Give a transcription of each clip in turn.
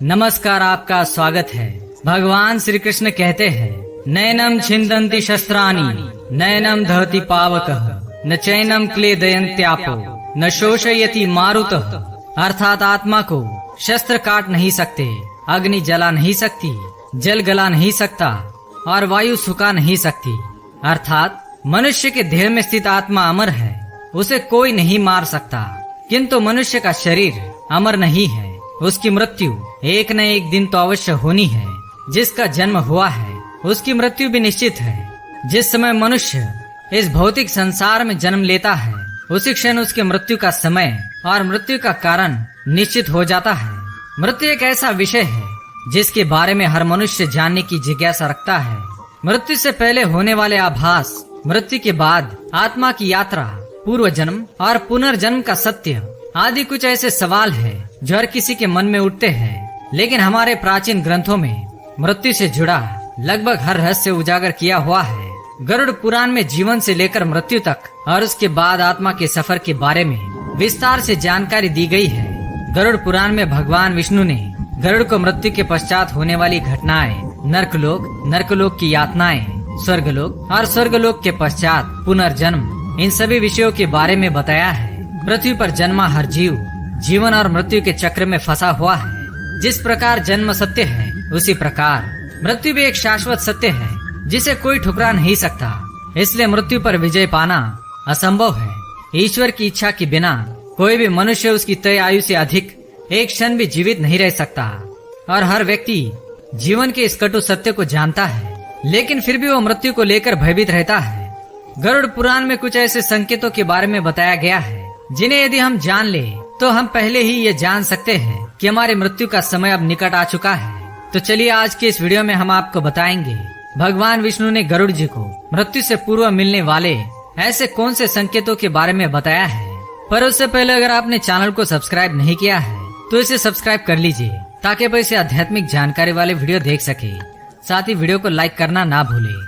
नमस्कार, आपका स्वागत है। भगवान श्री कृष्ण कहते हैं, नैनम छिन्दन्ति शस्त्राणि नैनम दहति पावकः न चैनम क्लेदयन्त्यापो न शोषयति मारुतः। अर्थात आत्मा को शस्त्र काट नहीं सकते, अग्नि जला नहीं सकती, जल गला नहीं सकता और वायु सुखा नहीं सकती। अर्थात मनुष्य के देह में स्थित आत्मा अमर है, उसे कोई नहीं मार सकता। किंतु मनुष्य का शरीर अमर नहीं है, उसकी मृत्यु एक न एक दिन तो अवश्य होनी है। जिसका जन्म हुआ है उसकी मृत्यु भी निश्चित है। जिस समय मनुष्य इस भौतिक संसार में जन्म लेता है, उसी क्षण उसके मृत्यु का समय और मृत्यु का कारण निश्चित हो जाता है। मृत्यु एक ऐसा विषय है जिसके बारे में हर मनुष्य जानने की जिज्ञासा रखता है। मृत्यु से पहले होने वाले आभास, मृत्यु के बाद आत्मा की यात्रा, पूर्व जन्म और पुनर्जन्म का सत्य आदि कुछ ऐसे सवाल है जो हर किसी के मन में उठते हैं। लेकिन हमारे प्राचीन ग्रंथों में मृत्यु से जुड़ा लगभग हर रहस्य उजागर किया हुआ है। गरुड़ पुराण में जीवन से लेकर मृत्यु तक और उसके बाद आत्मा के सफर के बारे में विस्तार से जानकारी दी गई है। गरुड़ पुराण में भगवान विष्णु ने गरुड़ को मृत्यु के पश्चात होने वाली घटनाएं, नर्कलोक, नर्कलोक की यातनाएं, स्वर्गलोक और स्वर्गलोक के पश्चात पुनर्जन्म, इन सभी विषयों के बारे में बताया है। पृथ्वी पर जन्मा हर जीव जीवन और मृत्यु के चक्र में फंसा हुआ है। जिस प्रकार जन्म सत्य है, उसी प्रकार मृत्यु भी एक शाश्वत सत्य है जिसे कोई ठुकरा नहीं सकता। इसलिए मृत्यु पर विजय पाना असंभव है। ईश्वर की इच्छा के बिना कोई भी मनुष्य उसकी तय आयु से अधिक एक क्षण भी जीवित नहीं रह सकता। और हर व्यक्ति जीवन के इस कटु सत्य को जानता है, लेकिन फिर भी वो मृत्यु को लेकर भयभीत रहता है। गरुड़ पुराण में कुछ ऐसे संकेतों के बारे में बताया गया है जिन्हें यदि हम जान ले तो हम पहले ही ये जान सकते हैं कि हमारी मृत्यु का समय अब निकट आ चुका है। तो चलिए आज के इस वीडियो में हम आपको बताएंगे भगवान विष्णु ने गरुड़ जी को मृत्यु से पूर्व मिलने वाले ऐसे कौन से संकेतों के बारे में बताया है। पर उससे पहले अगर आपने चैनल को सब्सक्राइब नहीं किया है तो इसे सब्सक्राइब कर लीजिए ताकि आप ऐसे आध्यात्मिक जानकारी वाले वीडियो देख सके। साथ ही वीडियो को लाइक करना ना भूले।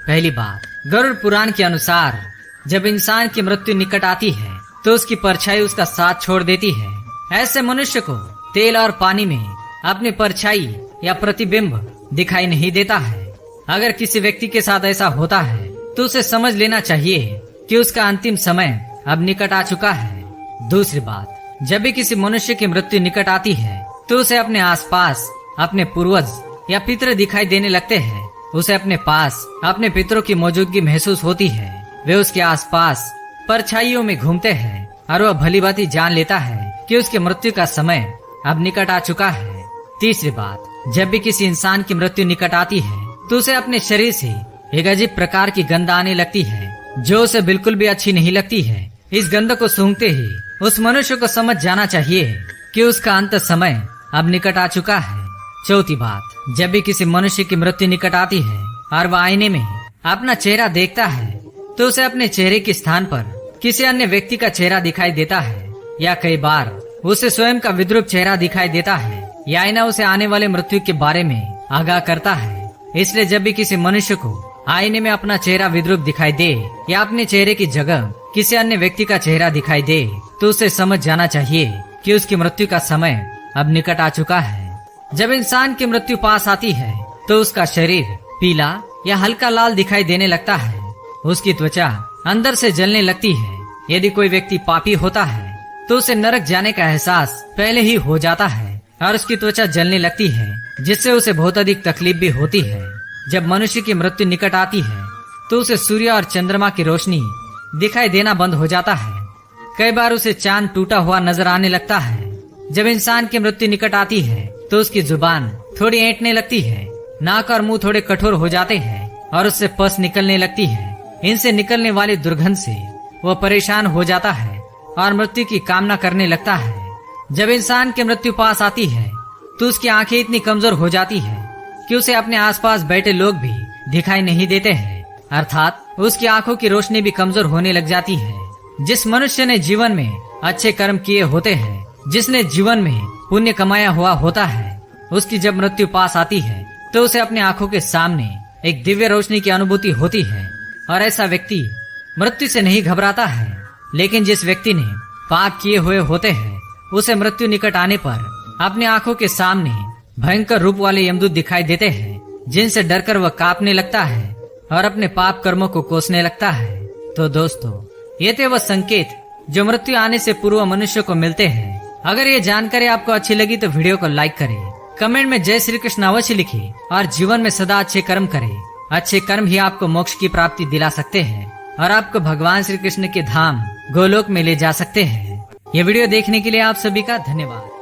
पहली बात, गरुड़ पुराण के अनुसार जब इंसान की मृत्यु निकट आती है तो उसकी परछाई उसका साथ छोड़ देती है। ऐसे मनुष्य को तेल और पानी में अपनी परछाई या प्रतिबिंब दिखाई नहीं देता है। अगर किसी व्यक्ति के साथ ऐसा होता है तो उसे समझ लेना चाहिए कि उसका अंतिम समय अब निकट आ चुका है। दूसरी बात, जब भी किसी मनुष्य की मृत्यु निकट आती है तो उसे अपने आसपास अपने पूर्वज या पितर दिखाई देने लगते हैं। उसे अपने पास अपने पितरों की मौजूदगी महसूस होती है। वे उसके आसपास परछाइयों में घूमते हैं और वह भलीभांति जान लेता है कि उसकी मृत्यु का समय अब निकट आ चुका है। तीसरी बात, जब भी किसी इंसान की मृत्यु निकट आती है तो उसे अपने शरीर से एक अजीब प्रकार की गंध आने लगती है जो उसे बिल्कुल भी अच्छी नहीं लगती है। इस गंध को सूंघते ही उस मनुष्य को समझ जाना चाहिए कि उसका अंत समय अब निकट आ चुका है। चौथी बात, जब भी किसी मनुष्य की मृत्यु निकट आती है और वह आईने में अपना चेहरा देखता है तो उसे अपने चेहरे के स्थान पर किसी अन्य व्यक्ति का चेहरा दिखाई देता है, या कई बार उसे स्वयं का विद्रूप चेहरा दिखाई देता है, या आईना उसे आने वाले मृत्यु के बारे में आगाह करता है। इसलिए जब भी किसी मनुष्य को आईने में अपना चेहरा विद्रूप दिखाई दे या अपने चेहरे की जगह किसी अन्य व्यक्ति का चेहरा दिखाई दे तो उसे समझ जाना चाहिए कि उसकी मृत्यु का समय अब निकट आ चुका है। जब इंसान की मृत्यु पास आती है तो उसका शरीर पीला या हल्का लाल दिखाई देने लगता है। उसकी त्वचा अंदर से जलने लगती है। यदि कोई व्यक्ति पापी होता है तो उसे नरक जाने का एहसास पहले ही हो जाता है और उसकी त्वचा जलने लगती है, जिससे उसे बहुत अधिक तकलीफ भी होती है। जब मनुष्य की मृत्यु निकट आती है तो उसे सूर्य और चंद्रमा की रोशनी दिखाई देना बंद हो जाता है। कई बार उसे चांद टूटा हुआ नजर आने लगता है। जब इंसान की मृत्यु निकट आती है तो उसकी जुबान थोड़ी ऐंठने लगती है, नाक और मुंह थोड़े कठोर हो जाते हैं और उससे पस निकलने लगती है। इनसे निकलने वाली दुर्गंध से वह परेशान हो जाता है और मृत्यु की कामना करने लगता है। जब इंसान की मृत्यु पास आती है तो उसकी आंखें इतनी कमजोर हो जाती है कि उसे अपने आसपास बैठे लोग भी दिखाई नहीं देते हैं, अर्थात उसकी आंखों की रोशनी भी कमजोर होने लग जाती है। जिस मनुष्य ने जीवन में अच्छे कर्म किए होते हैं, जिसने जीवन में पुण्य कमाया हुआ होता है, उसकी जब मृत्यु पास आती है तो उसे अपने आंखों के सामने एक दिव्य रोशनी की अनुभूति होती है और ऐसा व्यक्ति मृत्यु से नहीं घबराता है। लेकिन जिस व्यक्ति ने पाप किए हुए होते हैं, उसे मृत्यु निकट आने पर अपनी आंखों के सामने भयंकर रूप वाले यमदूत दिखाई देते हैं, जिनसे डरकर वह कांपने लगता है और अपने पाप कर्मों को कोसने लगता है। तो दोस्तों, ये थे वह संकेत जो मृत्यु आने से पूर्व मनुष्य को मिलते हैं। अगर ये जानकारी आपको अच्छी लगी तो वीडियो को लाइक करें, कमेंट में जय श्री कृष्ण अवश्य लिखें और जीवन में सदा अच्छे कर्म करें। अच्छे कर्म ही आपको मोक्ष की प्राप्ति दिला सकते हैं और आपको भगवान श्री कृष्ण के धाम गोलोक में ले जा सकते हैं। ये वीडियो देखने के लिए आप सभी का धन्यवाद।